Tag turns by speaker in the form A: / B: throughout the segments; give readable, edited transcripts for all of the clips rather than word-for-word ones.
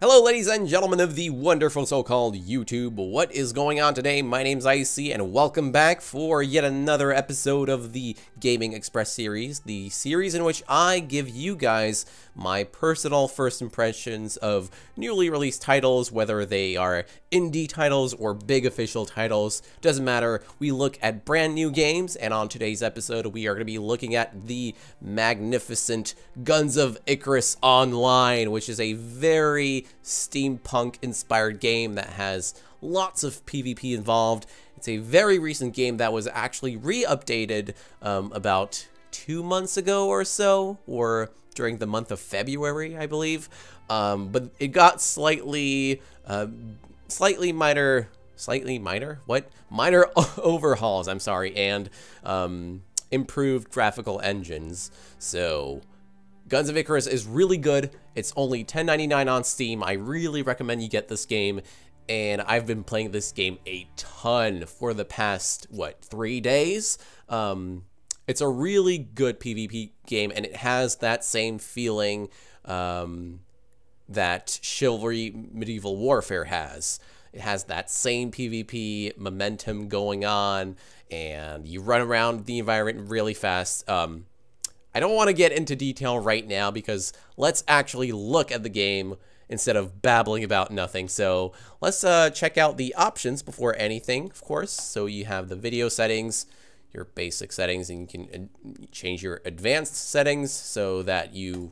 A: Hello ladies and gentlemen of the wonderful so-called YouTube. What is going on today? My name's Icy and welcome back for yet another episode of the Gaming Express series. The series in which I give you guys my personal first impressions of newly released titles, whether they are indie titles or big official titles. Doesn't matter. We look at brand new games, and on today's episode we are going to be looking at the magnificent Guns of Icarus Online, which is a very steampunk-inspired game that has lots of PvP involved. It's a very recent game that was actually re-updated about 2 months ago or so, or during the month of February, I believe. But it got slightly minor overhauls, I'm sorry, and improved graphical engines. So Guns of Icarus is really good. It's only $10.99 on Steam. I really recommend you get this game, and I've been playing this game a ton for the past, 3 days? It's a really good PvP game, and it has that same feeling that Chivalry Medieval Warfare has. It has that same PvP momentum going on, and you run around the environment really fast. I don't want to get into detail right now because let's actually look at the game instead of babbling about nothing. So let's check out the options before anything, of course. So you have the video settings, your basic settings, and you can change your advanced settings so that you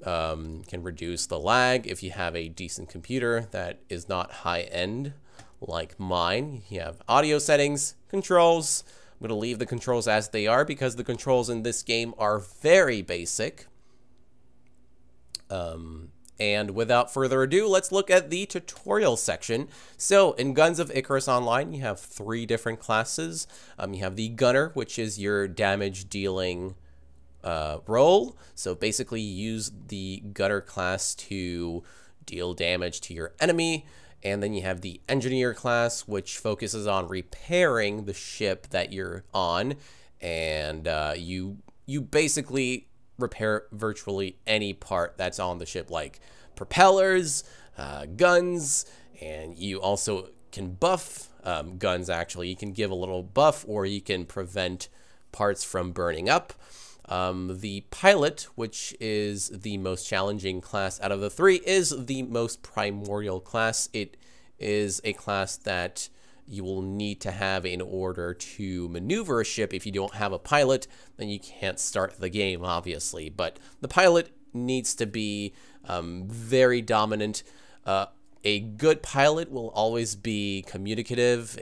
A: can reduce the lag if you have a decent computer that is not high-end like mine. You have audio settings, controls. I'm going to leave the controls as they are because the controls in this game are very basic. And without further ado, let's look at the tutorial section. So in Guns of Icarus Online, you have 3 different classes. You have the Gunner, which is your damage dealing role. So basically you use the Gunner class to deal damage to your enemy. And then you have the Engineer class, which focuses on repairing the ship that you're on. And you basically repair virtually any part that's on the ship, like propellers, guns, and you also can buff guns, actually. You can give a little buff, or you can prevent parts from burning up. The Pilot, which is the most challenging class out of the 3, is the most primordial class. It is a class that you will need to have in order to maneuver a ship. If you don't have a pilot, then you can't start the game, obviously. But the pilot needs to be very dominant. A good pilot will always be communicative.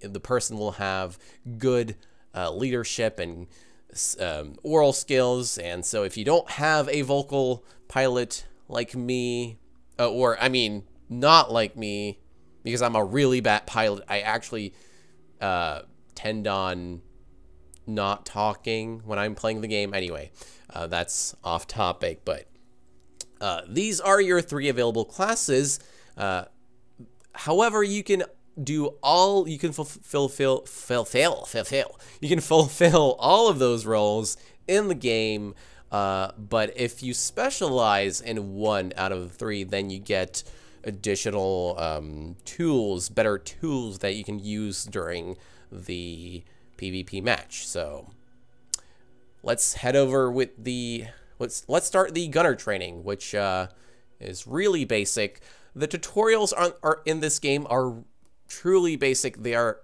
A: The person will have good leadership and oral skills, and so if you don't have a vocal pilot like me, or I mean not like me, because I'm a really bad pilot, I actually tend on not talking when I'm playing the game. Anyway, that's off topic, but these are your 3 available classes. However, you can fulfill all of those roles in the game, but if you specialize in 1 out of the 3, then you get additional tools, better tools that you can use during the PvP match. So let's head over with the let's start the Gunner training, which is really basic. The tutorials are in this game are truly basic. They are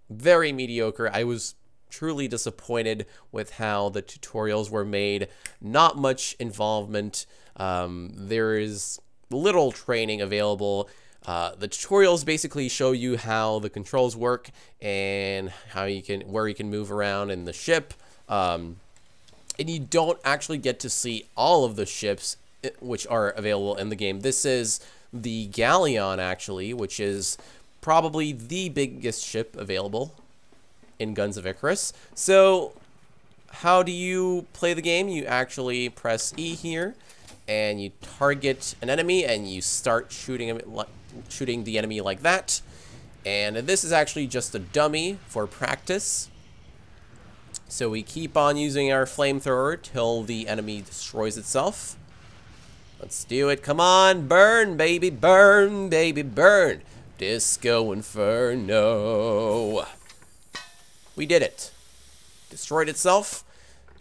A: very mediocre. I was truly disappointed with how the tutorials were made. Not much involvement. There is little training available. The tutorials basically show you how the controls work and how where you can move around in the ship. And you don't actually get to see all of the ships which are available in the game. This is the Galleon, actually, which is probably the biggest ship available in Guns of Icarus. So how do you play the game? You actually press E here, and you target an enemy, and you start shooting the enemy like that. And this is actually just a dummy for practice. So we keep on using our flamethrower till the enemy destroys itself. Let's do it. Come on. Burn, baby. Burn, baby. Burn. Disco Inferno. We did it. Destroyed itself.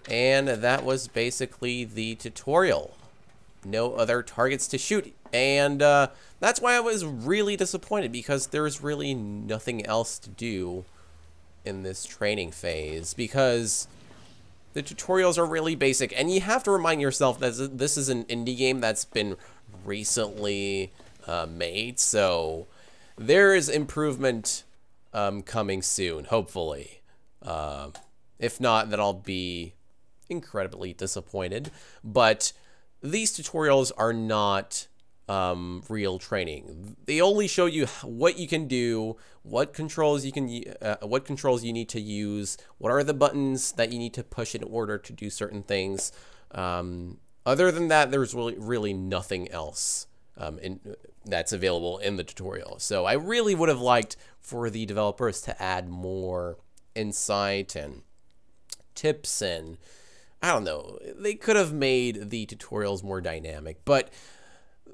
A: And that was basically the tutorial. No other targets to shoot. And that's why I was really disappointed, because there's really nothing else to do in this training phase, because the tutorials are really basic, and you have to remind yourself that this is an indie game that's been recently made, so there is improvement coming soon, hopefully. If not, then I'll be incredibly disappointed. But these tutorials are not real training. They only show you what you can do, what controls you need to use, what are the buttons that you need to push in order to do certain things. Other than that, there's really nothing else that's available in the tutorial. So I really would have liked for the developers to add more insight and tips, and I don't know, they could have made the tutorials more dynamic, but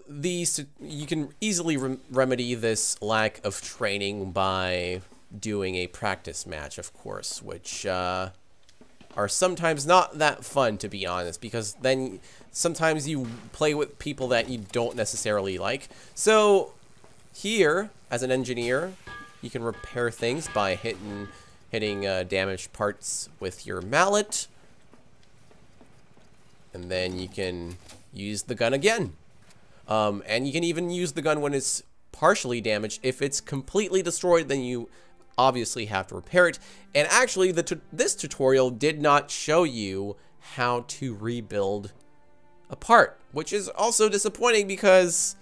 A: you can easily remedy this lack of training by doing a practice match, of course, which are sometimes not that fun, to be honest, because then sometimes you play with people that you don't necessarily like. So here, as an engineer, you can repair things by hitting damaged parts with your mallet, and then you can use the gun again. And you can even use the gun when it's partially damaged. If it's completely destroyed, then you obviously have to repair it. And actually, this tutorial did not show you how to rebuild a part, which is also disappointing because,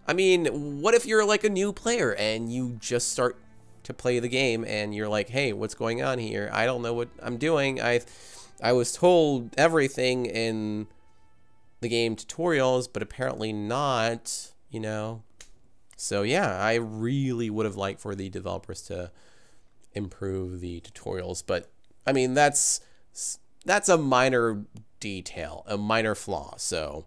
A: I mean, what if you're like a new player and you just start to play the game and you're like, hey, what's going on here? I don't know what I'm doing. I was told everything in the game tutorials, but apparently not, you know. So yeah, I really would have liked for the developers to improve the tutorials, but I mean, that's a minor detail, a minor flaw. So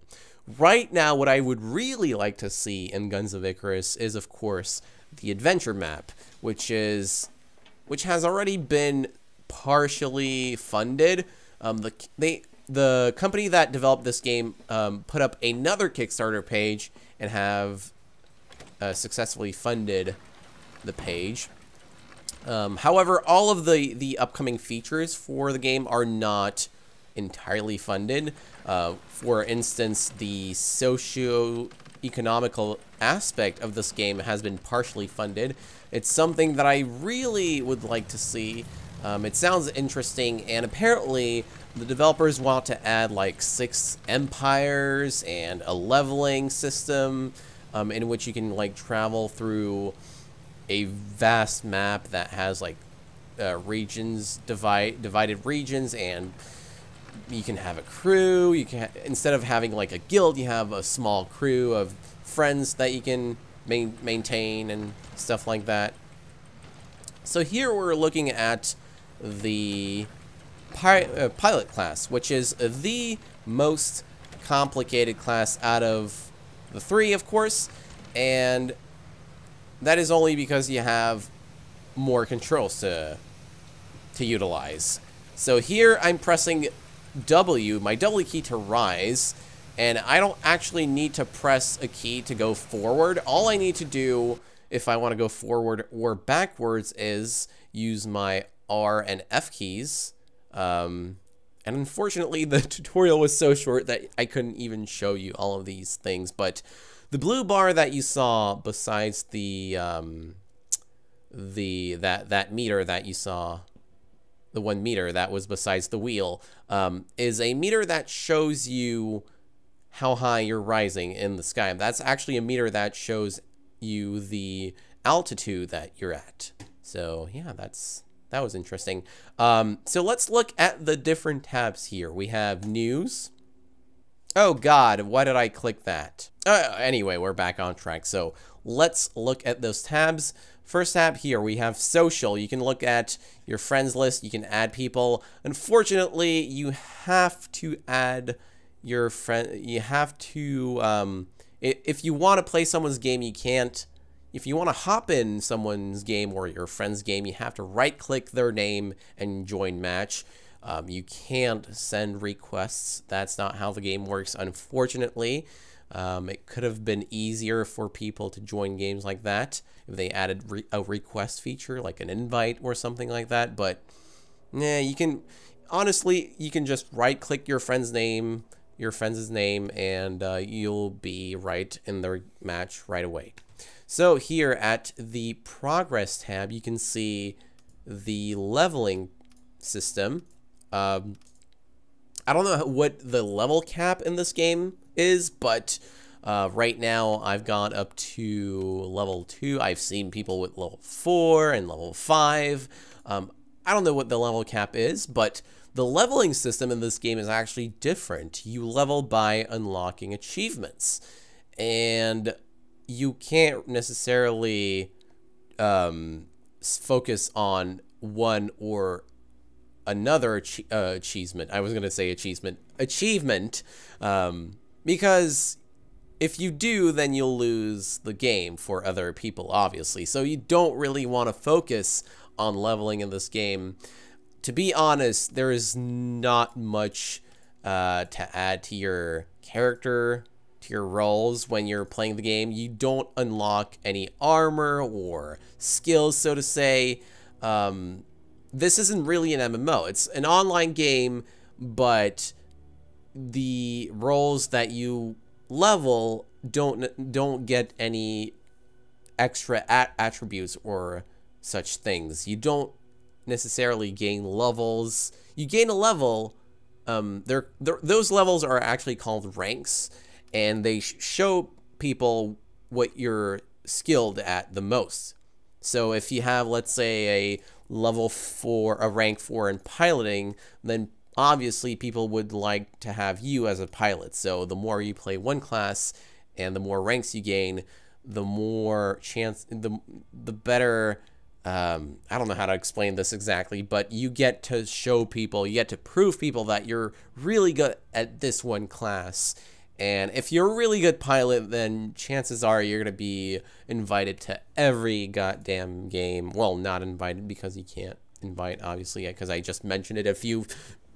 A: right now, what I would really like to see in Guns of Icarus is, of course, the adventure map, which has already been partially funded. The company that developed this game put up another Kickstarter page and have successfully funded the page. However, all of the upcoming features for the game are not entirely funded. For instance, the socio-economical aspect of this game has been partially funded. It's something that I really would like to see. It sounds interesting, and apparently the developers want to add like 6 empires and a leveling system in which you can like travel through a vast map that has like regions, divided regions, and you can have a crew. You can, instead of having like a guild, you have a small crew of friends that you can maintain and stuff like that. So here we're looking at the pilot class, which is the most complicated class out of the 3, of course, and that is only because you have more controls to utilize. So here I'm pressing W, my W key, to rise, and I don't actually need to press a key to go forward. All I need to do if I want to go forward or backwards is use my R and F keys. And unfortunately, the tutorial was so short that I couldn't even show you all of these things. But the blue bar that you saw, besides that meter that you saw, the 1 meter that was besides the wheel, is a meter that shows you how high you're rising in the sky. That's actually a meter that shows you the altitude that you're at. So yeah, that was interesting. So let's look at the different tabs here. We have news. Oh God, why did I click that? Anyway, we're back on track. So let's look at those tabs. First tab here, we have social. You can look at your friends list. You can add people. Unfortunately, you have to add your friend, you have to, if you want to play someone's game, you can't. If you want to hop in someone's game or your friend's game, you have to right-click their name and join match. You can't send requests. That's not how the game works, unfortunately. It could have been easier for people to join games like that if they added a request feature, like an invite or something like that. But yeah, you can, honestly, you can just right-click your friend's name, and you'll be right in their match right away. So here at the progress tab, you can see the leveling system. I don't know what the level cap in this game is, but right now I've gone up to level 2. I've seen people with level 4 and level 5. I don't know what the level cap is, but the leveling system in this game is actually different. You level by unlocking achievements, and you can't necessarily focus on one or another achievement. I was going to say achievement, because if you do, then you'll lose the game for other people, obviously. So you don't really want to focus on leveling in this game. To be honest, there is not much to add to your character, to your roles when you're playing the game. You don't unlock any armor or skills, so to say. This isn't really an MMO. It's an online game, but the roles that you level don't get any extra attributes or such things. You don't necessarily gain levels. You gain a level. Those levels are actually called ranks, and they show people what you're skilled at the most. So if you have, let's say, a level 4, a rank 4 in piloting, then obviously people would like to have you as a pilot. So the more you play one class and the more ranks you gain, the more chance, the better. I don't know how to explain this exactly, but you get to show people, you get to prove people that you're really good at this one class. And if you're a really good pilot, then chances are you're going to be invited to every goddamn game. Well, not invited, because you can't invite, obviously, because I just mentioned it a few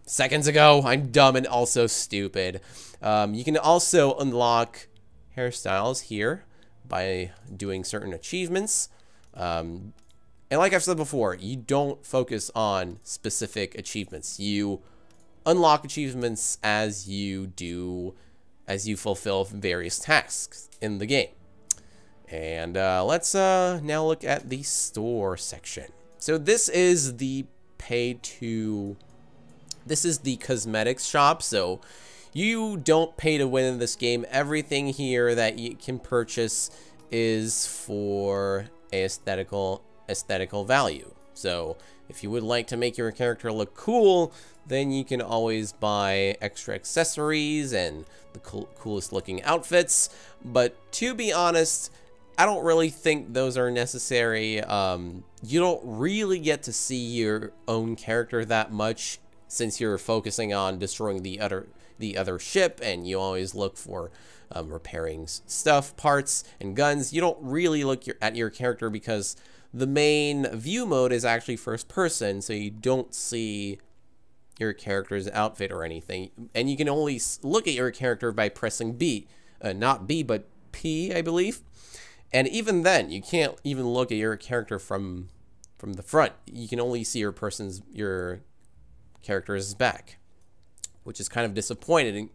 A: seconds ago. I'm dumb and also stupid. You can also unlock hairstyles here by doing certain achievements. And like I've said before, you don't focus on specific achievements. You unlock achievements as you fulfill various tasks in the game. And let's now look at the store section. So this is the this is the cosmetics shop. So you don't pay to win in this game. Everything here that you can purchase is for aesthetical value. So if you would like to make your character look cool, then you can always buy extra accessories and the coolest looking outfits. But to be honest, I don't really think those are necessary. You don't really get to see your own character that much, since you're focusing on destroying the other ship, and you always look for repairing stuff, parts, and guns. You don't really look at your character because the main view mode is actually first person, so you don't see your character's outfit or anything. And you can only look at your character by pressing B. Not B, but P, I believe. And even then, you can't even look at your character from the front. You can only see your character's back, which is kind of disappointing,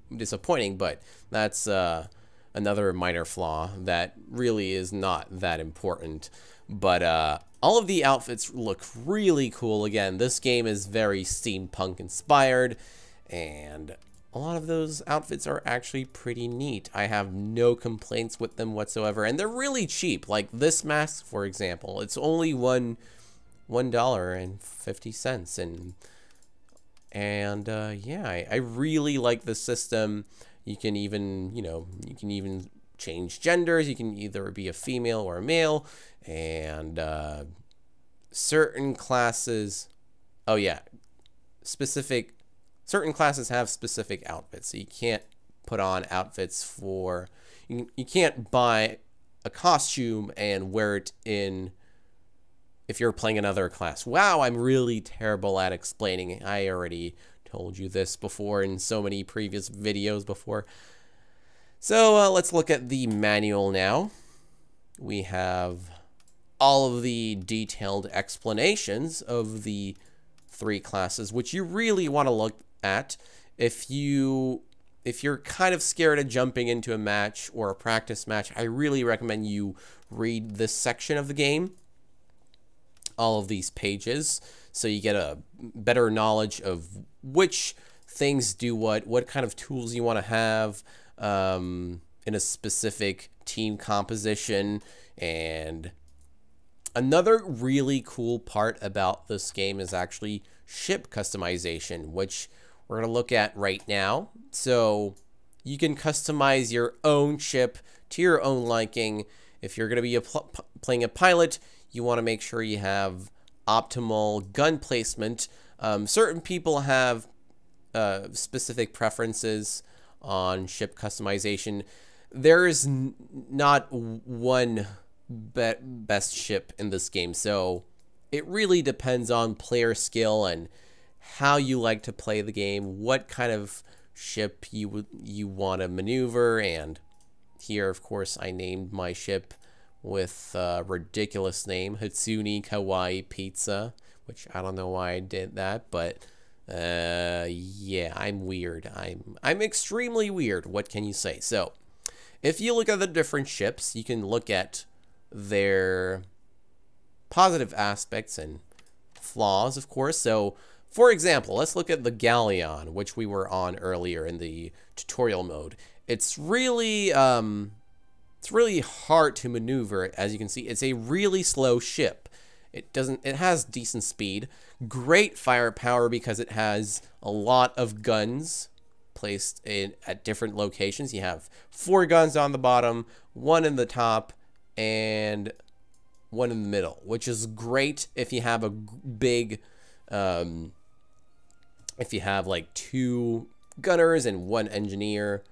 A: but that's another minor flaw that really is not that important. But all of the outfits look really cool. Again, this game is very steampunk inspired, and a lot of those outfits are actually pretty neat. I have no complaints with them whatsoever, and they're really cheap. Like this mask, for example, it's only $1.50, and yeah, I really like the system. You can even change genders. You can either be a female or a male, and certain classes, certain classes have specific outfits, so you can't put on outfits for, you can't buy a costume and wear it in if you're playing another class. Wow, I'm really terrible at explaining. I already told you this before in so many previous videos before. So let's look at the manual now. We have all of the detailed explanations of the 3 classes, which you really want to look at if you're kind of scared of jumping into a match or a practice match. I really recommend you read this section of the game, all of these pages, so you get a better knowledge of which things do what kind of tools you want to have in a specific team composition. And another really cool part about this game is actually ship customization, which we're going to look at right now. So you can customize your own ship to your own liking. If you're going to be playing a pilot, you want to make sure you have optimal gun placement. Certain people have specific preferences on ship customization. There is not one best ship in this game, so it really depends on player skill and how you like to play the game, what kind of ship you want to maneuver. And here, of course, I named my ship with a ridiculous name, Hatsune Kawaii Pizza, which I don't know why I did that, but yeah, I'm weird. I'm extremely weird. What can you say? So if you look at the different ships, you can look at their positive aspects and flaws, of course. So for example, let's look at the Galleon, which we were on earlier in the tutorial mode. It's really hard to maneuver. As you can see, it's a really slow ship. It has decent speed, great firepower because it has a lot of guns placed at different locations. You have 4 guns on the bottom, 1 in the top, and 1 in the middle, which is great if you have a big, if you have like 2 gunners and 1 engineer,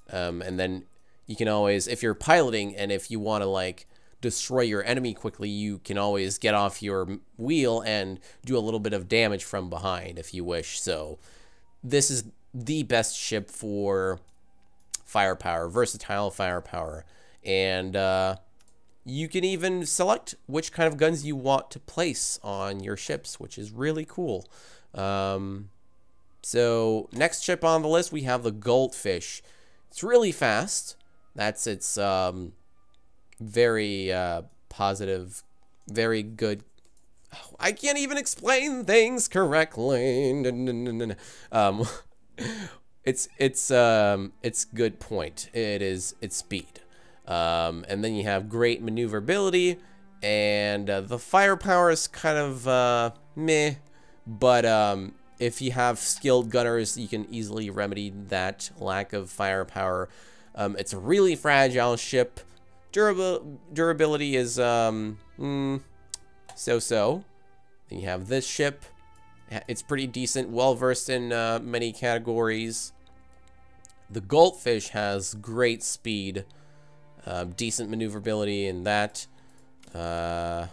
A: and then you can always, if you're piloting and if you want to like destroy your enemy quickly, you can always get off your wheel and do a little bit of damage from behind if you wish. So this is the best ship for firepower, versatile firepower. And you can even select which kind of guns you want to place on your ships, which is really cool. So next ship on the list, we have the Goldfish. It's really fast. That's its very positive, very good. Oh, I can't even explain things correctly. It's good point. It's speed. And then you have great maneuverability, and the firepower is kind of meh, but if you have skilled gunners, you can easily remedy that lack of firepower. It's a really fragile ship. Durability is so-so. Then you have this ship. It's pretty decent, well-versed in many categories. The Goldfish has great speed, decent maneuverability in that. The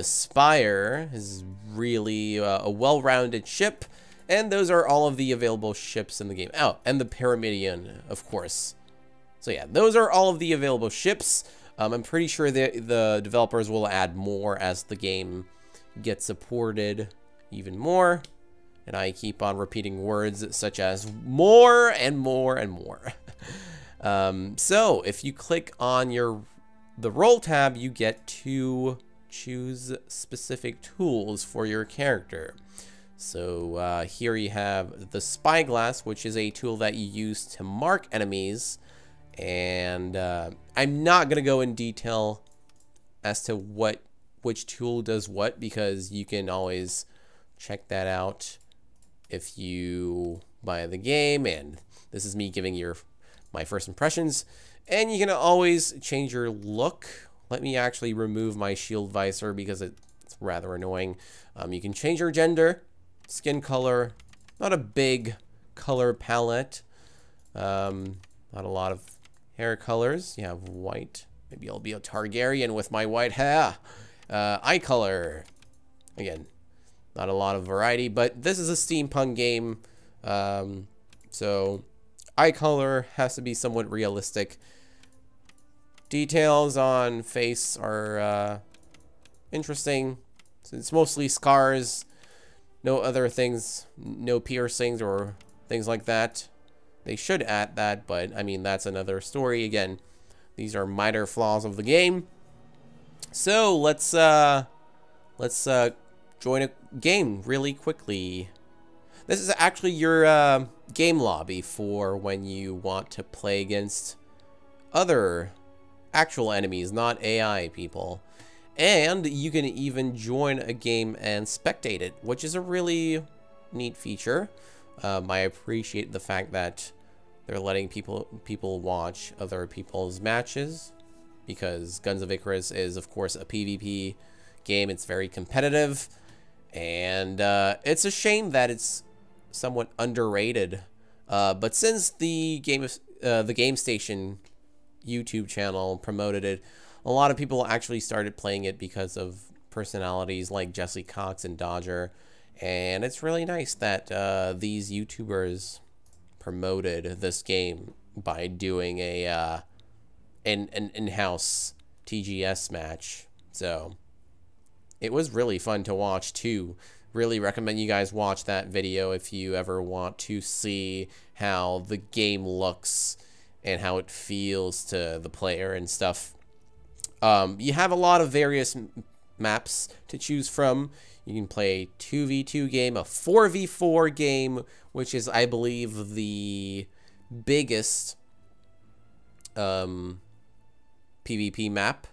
A: Spire is really a well-rounded ship, and those are all of the available ships in the game. Oh, and the Pyramidion, of course. So yeah, those are all of the available ships. I'm pretty sure the developers will add more as the game gets supported even more. And I keep on repeating words such as more and more and more. So if you click on the role tab, you get to choose specific tools for your character. So here you have the Spyglass, which is a tool that you use to mark enemies. And I'm not going to go in detail as to which tool does what, because you can always check that out if you buy the game. And this is me giving my first impressions. And you can always change your look. Let me actually remove my shield visor because it's rather annoying. You can change your gender, skin color, not a big color palette. Not a lot of hair colors. You have white. Maybe I'll be a Targaryen with my white hair. Eye color. Again, not a lot of variety, but this is a steampunk game. So eye color has to be somewhat realistic. Details on face are interesting. It's mostly scars. No other things. No piercings or things like that. They should add that, but I mean, that's another story. Again, these are minor flaws of the game. So let's join a game really quickly. This is actually your game lobby for when you want to play against other actual enemies, not AI people. And you can even join a game and spectate it, which is a really neat feature. I appreciate the fact that they're letting people watch other people's matches, because Guns of Icarus is, of course, a PvP game. It's very competitive, and it's a shame that it's somewhat underrated. But since the Game Station YouTube channel promoted it, a lot of people actually started playing it because of personalities like Jesse Cox and Dodger, and it's really nice that these YouTubers promoted this game by doing an in-house TGS match. So it was really fun to watch too. Really recommend you guys watch that video if you ever want to see how the game looks and how it feels to the player and stuff. You have a lot of various maps to choose from. You can play a 2v2 game, a 4v4 game, which is, I believe, the biggest PvP map.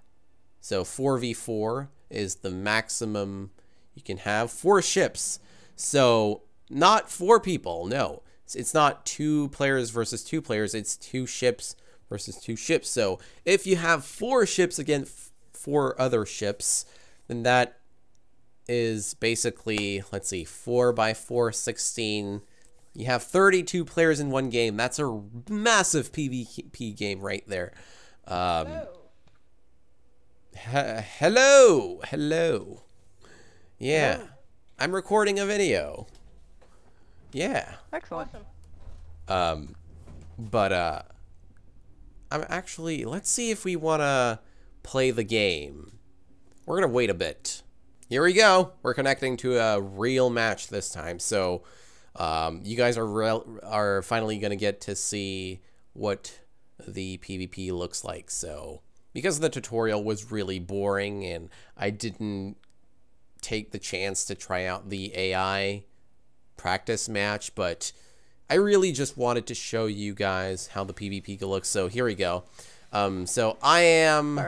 A: So 4v4 is the maximum you can have. 4 ships. So not 4 people, no. It's not 2 players versus 2 players. It's 2 ships versus 2 ships. So if you have 4 ships against 4 other ships, then that is basically, let's see, 4 by 4, 16. You have 32 players in one game. That's a massive PvP game right there. Hello. Yeah. Hello. I'm recording a video. Yeah.
B: Excellent.
A: I'm actually, let's see if we want to play the game. We're going to wait a bit. Here we go. We're connecting to a real match this time. So you guys are finally going to get to see what the PvP looks like. So because the tutorial was really boring and I didn't take the chance to try out the AI practice match, but I really just wanted to show you guys how the PvP looks. So here we go. So I am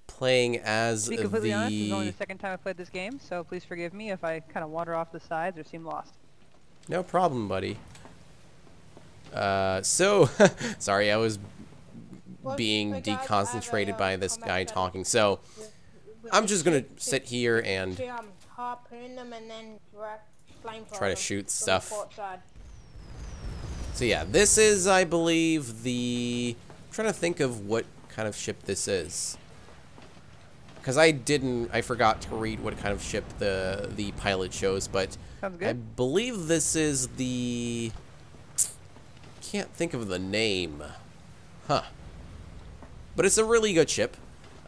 A: playing as
B: to be completely honest, this is only the second time I've played this game, so please forgive me if I kind of wander off the sides or seem lost.
A: No problem, buddy. So sorry, I was being deconcentrated by this guy talking. So I'm just gonna sit here and try to shoot stuff. So yeah, this is, I believe, I'm trying to think of what kind of ship this is, because I forgot to read what kind of ship the pilot shows, but I believe this is can't think of the name, huh? But it's a really good ship.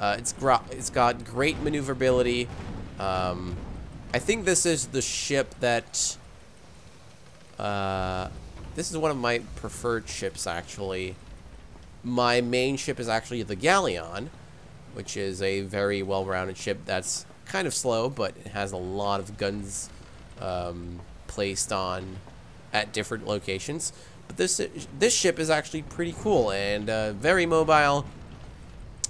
A: It's got great maneuverability. I think this is the ship that this is one of my preferred ships, actually. My main ship is actually the Galleon, which is a very well-rounded ship that's kind of slow, but it has a lot of guns placed on at different locations. But this ship is actually pretty cool and very mobile.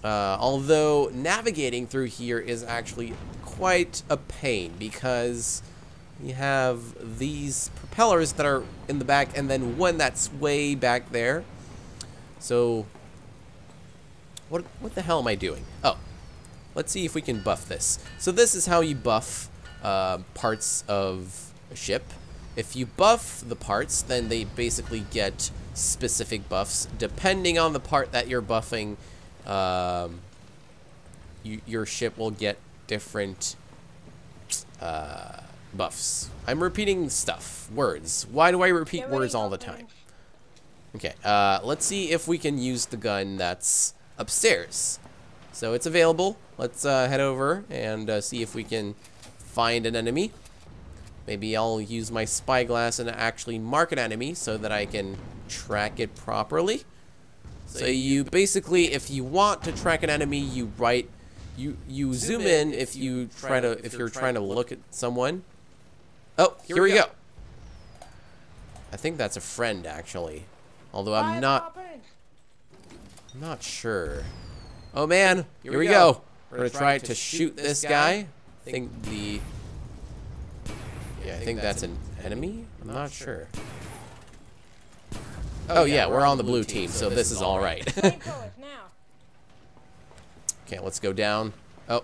A: Although navigating through here is actually quite a pain, because you have these propellers that are in the back and then one that's way back there. So what the hell am I doing? Oh, let's see if we can buff this. So this is how you buff parts of a ship. If you buff the parts, then they basically get specific buffs. Depending on the part that you're buffing, your ship will get different buffs. I'm repeating stuff. Words. Why do I repeat words all the time? Okay, let's see if we can use the gun that's upstairs. So it's available. Let's head over and see if we can find an enemy. Maybe I'll use my spyglass and actually mark an enemy so that I can track it properly. So you basically, if you want to track an enemy, you zoom in if you're trying to look at someone. Oh, here we go. I think that's a friend actually. Although I'm not sure. Oh man, here we go. We're gonna try to shoot this guy. I think I think that's an enemy? I'm not sure. Oh yeah, we're on the blue team, so this is all right. Okay, let's go down. Oh,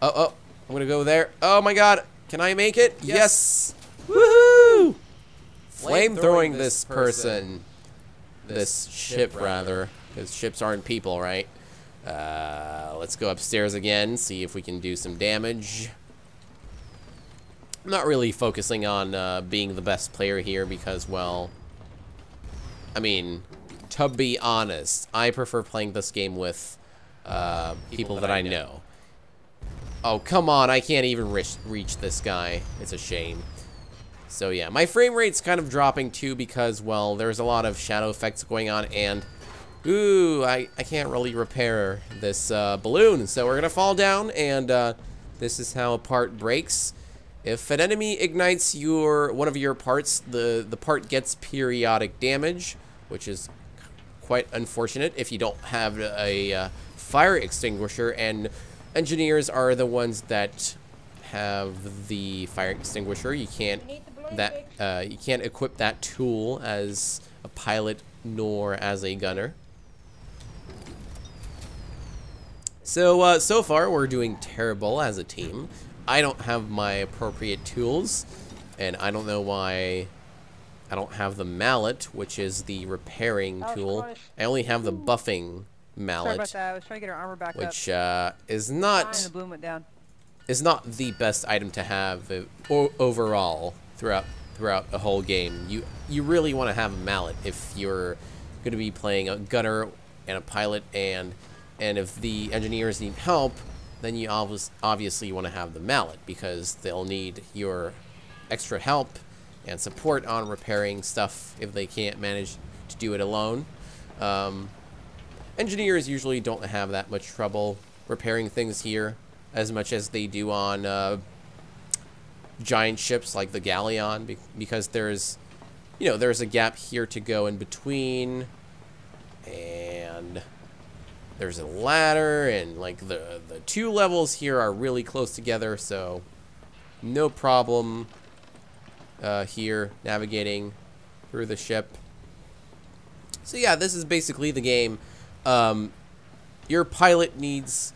A: I'm gonna go there. Oh my god, can I make it? Yes! Woohoo! Flamethrowing this person. This ship, rather, because ships aren't people, right? Let's go upstairs again, see if we can do some damage. I'm not really focusing on being the best player here because, well, I mean, to be honest, I prefer playing this game with people that I know. Oh, come on, I can't even reach this guy. It's a shame. So yeah, my frame rate's kind of dropping too because, well, there's a lot of shadow effects going on, and ooh, I can't really repair this balloon, so we're gonna fall down, and this is how a part breaks. If an enemy ignites one of your parts, the part gets periodic damage, which is quite unfortunate if you don't have a fire extinguisher, and engineers are the ones that have the fire extinguisher. You can't equip that tool as a pilot nor as a gunner. So so far we're doing terrible as a team. I don't have my appropriate tools, and I don't know why I don't have the mallet, which is the repairing tool. I only have the buffing mallet,
B: sorry about that. I was trying to get our armor back
A: which
B: up.
A: Is not
B: the bloom went down.
A: Is not the best item to have overall throughout a whole game. You really want to have a mallet if you're going to be playing a gunner and a pilot, and if the engineers need help, then you obviously want to have the mallet because they'll need your extra help and support on repairing stuff if they can't manage to do it alone. Engineers usually don't have that much trouble repairing things here as much as they do on giant ships like the Galleon, because there's a gap here to go in between, and there's a ladder, and like the two levels here are really close together, so no problem here navigating through the ship. So yeah, this is basically the game. Your pilot needs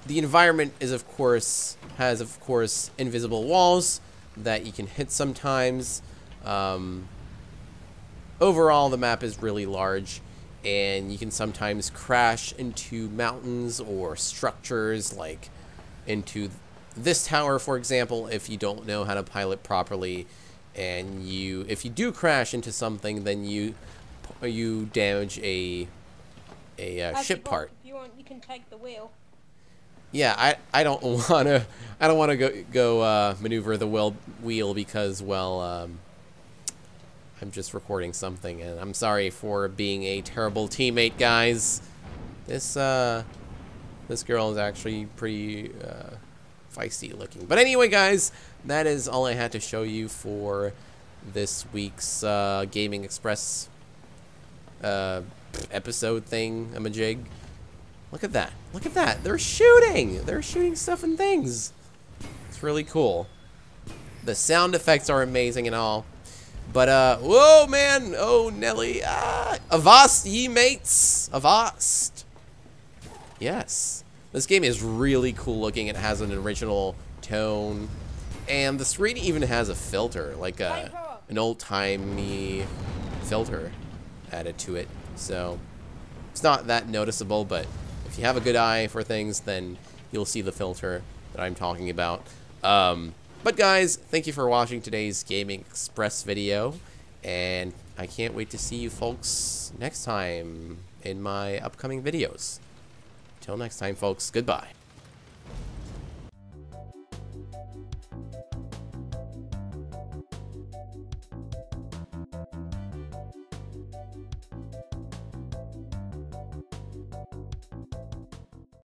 A: the environment has of course invisible walls that you can hit sometimes. Overall, the map is really large, and you can sometimes crash into mountains or structures, like into this tower, for example, if you don't know how to pilot properly, and if you do crash into something, then you damage a ship part.
C: If you want, you can take the wheel.
A: Yeah, I don't wanna go maneuver the wheel because, well, I'm just recording something, and I'm sorry for being a terrible teammate, guys. This girl is actually pretty feisty looking. But anyway, guys, that is all I had to show you for this week's Gaming Express episode thing. I'm a jig. Look at that. Look at that. They're shooting. They're shooting stuff and things. It's really cool. The sound effects are amazing and all. But, whoa, man. Oh, Nelly. Avast, ye mates. Avast. Yes. This game is really cool looking. It has an original tone. And the screen even has a filter, like an old-timey filter added to it. So it's not that noticeable, but if you have a good eye for things, then you'll see the filter that I'm talking about. But guys, thank you for watching today's Gaming Express video, and I can't wait to see you folks next time in my upcoming videos. Till next time, folks, goodbye.